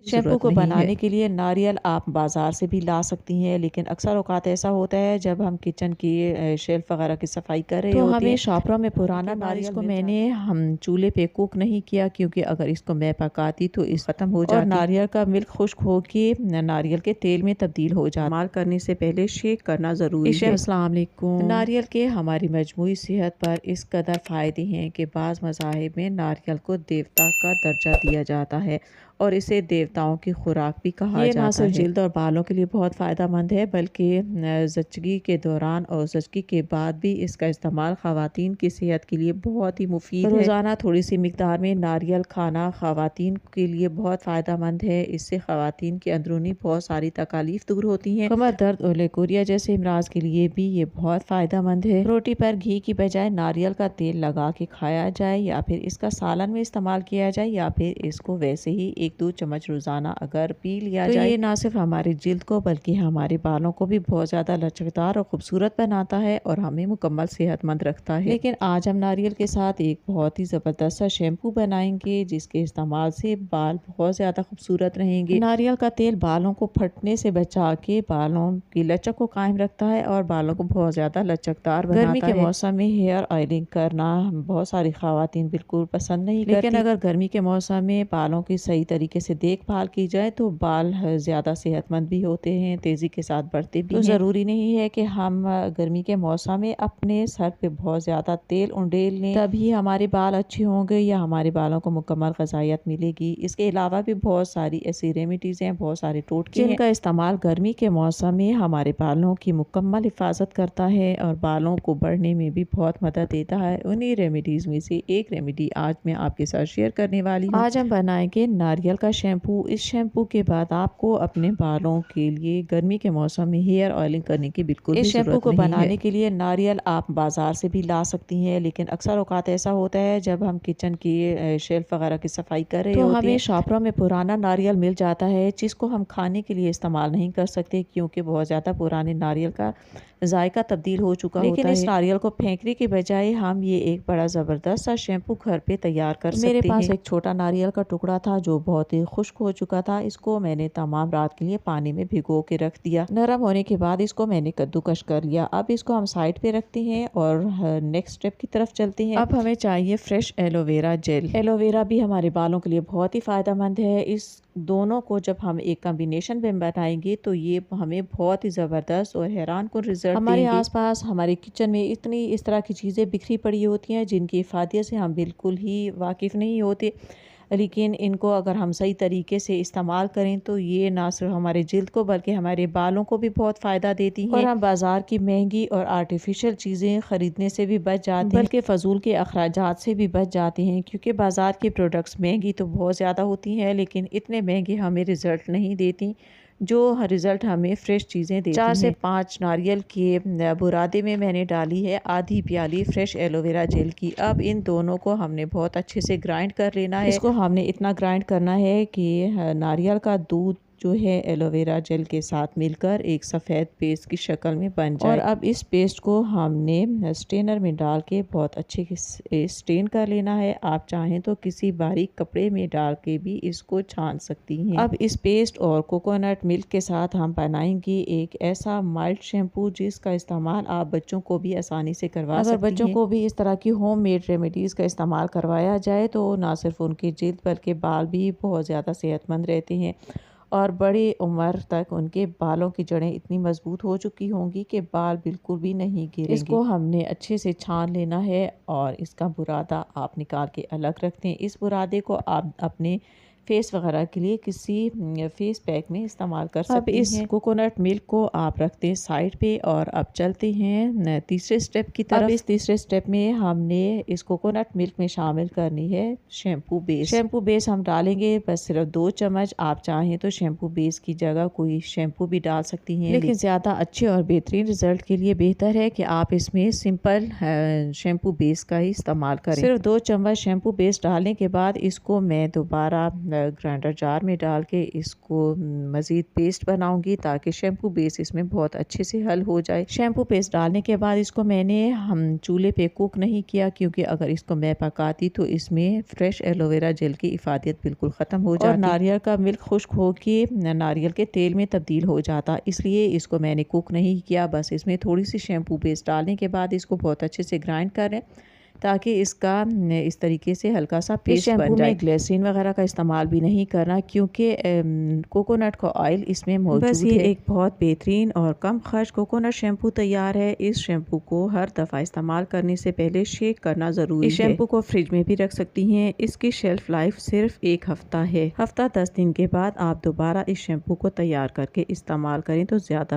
Shampoo ज़रूरत को नहीं है। बनाने के लिए नारियल आप बाज़ार से भी ला सकती हैं, लेकिन अक्सर औक़ात ऐसा होता है जब हम किचन की शेल्फ़ वग़ैरह की सफ़ाई कर रहे तो होते हमें हैं शॉपरों में पुराना के बाद नारियल इसको मिल मैंने जाता हम चूल्हे पे कुक नहीं किया, क्योंकि अगर इसको मैं पकाती तो इस ख़त्म हो और जाती नारियल का मिल्क खुश्क हो के नारियल के तेल में तब्दील हो जाता। इस्तेमाल करने से पहले शेक करना ज़रूरी है। अस्सलाम वालेकुम। नारियल के हमारी मजमूई सेहत पर इस कदर फ़ायदे हैं कि बाज़ मज़ाहिब में नारियल को देवता का दर्जा दिया जाता है और इसे देवताओं की खुराक भी कहा ये ना जाता सिर्फ है। जिल्द और बालों के लिए बहुत फ़ायदा मंद है, बल्कि ज़च्चगी के दौरान और ज़च्चगी के बाद भी इसका इस्तेमाल ख़वातीन की सेहत के लिए बहुत ही मुफीद है। रोज़ाना थोड़ी सी मिकदार में नारियल खाना ख़वातीन के लिए बहुत फ़ायदा मंद है। इससे ख़वातीन की अंदरूनी बहुत सारी तकालीफ दूर होती हैं। कमर दर्द और लेकोरिया जैसे इमराज के लिए भी ये बहुत फ़ायदा मंद है। रोटी पर घी की बजाय नारियल का तेल लगा के खाया जाए, या फिर इसका सालन में इस्तेमाल किया जाए, या फिर इसको वैसे ही 1-2 चम्मच रोज़ाना अगर पी लिया जाए, ये ना सिर्फ हमारी जिल्द को बल्कि हमारे बालों को भी बहुत ज़्यादा लचकदार और खूबसूरत बनाता है और हमें मुकम्मल सेहतमंद रखता है। लेकिन आज हम नारियल के साथ एक बहुत ही ज़बरदस्त सा शैम्पू बनाएंगे, जिसके इस्तेमाल से बाल बहुत ज़्यादा खूबसूरत रहेंगे। नारियल का तेल बालों को फटने से बचा के बालों की लचक को कायम रखता है और बालों को बहुत ज़्यादा लचकदार बनाता है। गर्मी के मौसम में हेयर ऑयलिंग करना बहुत सारी ख़वातीन बिल्कुल पसंद नहीं करती, लेकिन अगर गर्मी के मौसम में बालों की सही तरीके से देखभाल की जाए तो बाल ज़्यादा सेहतमंद भी होते हैं, तेज़ी के साथ बढ़ते भी हैं। तो ज़रूरी नहीं है कि हम गर्मी के मौसम में अपने सर पे बहुत ज़्यादा तेल उंडेल लें तभी हमारे बाल अच्छे होंगे या हमारे बालों को मुकम्मल ग़िज़ाइयत मिलेगी। इसके अलावा भी बहुत सारी ऐसी रेमेडीज़ हैं, बहुत सारे टोटके हैं, जिनका इस्तेमाल गर्मी के मौसम में हमारे बालों की मुकम्मल हिफाजत करता है और बालों को बढ़ने में भी बहुत मदद देता है। उन्हीं रेमेडीज़ में से एक रेमेडी आज मैं आपके साथ शेयर करने वाली हूँ। आज हम बनाएंगे नारियल का शैम्पू। इस शैम्पू के बाद आपको अपने बालों के लिए गर्मी के मौसम में हेयर ऑयलिंग करने की बिल्कुल भी ज़रूरत नहीं है। इस शैम्पू को बनाने के लिए नारियल आप बाज़ार से भी ला सकती हैं, लेकिन अक्सर औक़ात ऐसा होता है जब हम किचन की शेल्फ़ वग़ैरह की सफ़ाई कर रहे होते हैं तो हमें शॉपरों में पुराना नारियल मिल जाता है, जिसको हम खाने के लिए इस्तेमाल नहीं कर सकते, क्योंकि बहुत ज़्यादा पुराने नारियल का जायका तब्दील हो चुका होता है। लेकिन इस नारियल को फेंकने के बजाय हम ये एक बड़ा ज़बरदस्त सा शैम्पू घर पे तैयार कर सकते हैं। मेरे पास एक छोटा नारियल का टुकड़ा था जो बहुत ही खुश्क हो चुका था। इसको मैंने तमाम रात के लिए पानी में भिगो के रख दिया। नरम होने के बाद इसको मैंने कद्दूकश कर लिया। अब इसको हम साइड पे रखते हैं और नेक्स्ट स्टेप की तरफ चलते हैं। अब हमें चाहिए फ्रेश एलोवेरा जेल। एलोवेरा भी हमारे बालों के लिए बहुत ही फ़ायदेमंद है। इस दोनों को जब हम एक कॉम्बिनेशन में बनाएंगे तो ये हमें बहुत ही ज़बरदस्त और हैरान कुन रिजल्ट हमारे आसपास हमारे किचन में इतनी इस तरह की चीज़ें बिखरी पड़ी होती हैं, जिनकी इफ़ादियत से हम बिल्कुल ही वाकिफ़ नहीं होते, लेकिन इनको अगर हम सही तरीके से इस्तेमाल करें तो ये ना सिर्फ हमारे जिल्द को बल्कि हमारे बालों को भी बहुत फ़ायदा देती हैं और हम बाज़ार की महंगी और आर्टिफिशियल चीज़ें ख़रीदने से भी बच जाते हैं, बल्कि फ़जूल के अखराजात से भी बच जाते हैं, क्योंकि बाज़ार के प्रोडक्ट्स महंगी तो बहुत ज़्यादा होती हैं, लेकिन इतने महंगे हमें रिज़ल्ट नहीं देती जो रिज़ल्ट हमें फ्रेश चीज़ें देती हैं। 4 से 5 नारियल के बुरादे में मैंने डाली है आधी प्याली फ्रेश एलोवेरा जेल की। अब इन दोनों को हमने बहुत अच्छे से ग्राइंड कर लेना है। इसको हमने इतना ग्राइंड करना है कि नारियल का दूध जो है एलोवेरा जेल के साथ मिलकर एक सफ़ेद पेस्ट की शक्ल में बन जाए। और अब इस पेस्ट को हमने स्ट्रेनर में डाल के बहुत अच्छे से स्ट्रेन कर लेना है। आप चाहें तो किसी बारीक कपड़े में डाल के भी इसको छान सकती हैं। अब इस पेस्ट और कोकोनट मिल्क के साथ हम बनाएंगे एक ऐसा माइल्ड शैम्पू जिसका इस्तेमाल आप बच्चों को भी आसानी से करवा सकती हैं। अगर बच्चों को भी इस तरह की होममेड रेमेडीज़ का इस्तेमाल करवाया जाए तो ना सिर्फ उनकी जिल्द बल्कि बाल भी बहुत ज़्यादा सेहतमंद रहते हैं और बड़ी उम्र तक उनके बालों की जड़ें इतनी मजबूत हो चुकी होंगी कि बाल बिल्कुल भी नहीं गिरेंगे। इसको हमने अच्छे से छान लेना है और इसका बुरादा आप निकाल के अलग रखते हैं। इस बुरादे को आप अपने फेस वगैरह के लिए किसी फेस पैक में इस्तेमाल कर सकते हैं। अब इस कोकोनट मिल्क को आप रखते हैं साइड पे और अब चलते हैं तीसरे स्टेप की तरफ। अब इस तीसरे स्टेप में हमने इस कोकोनट मिल्क में शामिल करनी है शैम्पू बेस। शैम्पू बेस हम डालेंगे बस सिर्फ 2 चम्मच। आप चाहें तो शैम्पू बेस की जगह कोई शैम्पू भी डाल सकती हैं, लेकिन ज़्यादा अच्छे और बेहतरीन रिजल्ट के लिए बेहतर है कि आप इसमें सिंपल शैम्पू बेस का ही इस्तेमाल करें। सिर्फ 2 चम्मच शैम्पू बेस डालने के बाद इसको मैं दोबारा ग्राइंडर जार में डाल के इसको मज़ीद पेस्ट बनाऊंगी ताकि शैम्पू बेस इसमें बहुत अच्छे से हल हो जाए। शैम्पू पेस्ट डालने के बाद इसको मैंने हम चूल्हे पे कुक नहीं किया, क्योंकि अगर इसको मैं पकाती तो इसमें फ्रेश एलोवेरा जेल की इफादियत बिल्कुल ख़त्म हो जाती और नारियल का मिल्क खुश्क हो के नारियल के तेल में तब्दील हो जाता। इसलिए इसको मैंने कुक नहीं किया। बस इसमें थोड़ी सी शैम्पू पेस्ट डालने के बाद इसको बहुत अच्छे से ग्राइंड करें ताकि इसका इस तरीके से हल्का सा पेस्ट बन जाए। ग्लिसरीन वगैरह का इस्तेमाल भी नहीं करना, क्योंकि कोकोनट का ऑयल इसमें मौजूद है। बस ये एक बहुत बेहतरीन और कम खर्च कोकोनट शैम्पू तैयार है। इस शैम्पू को हर दफ़ा इस्तेमाल करने से पहले शेक करना ज़रूरी है। इस शैम्पू को फ्रिज में भी रख सकती हैं। इसकी शेल्फ लाइफ सिर्फ 1 हफ्ता है। हफ्ता 10 दिन के बाद आप दोबारा इस शैम्पू को तैयार करके इस्तेमाल करें तो ज़्यादा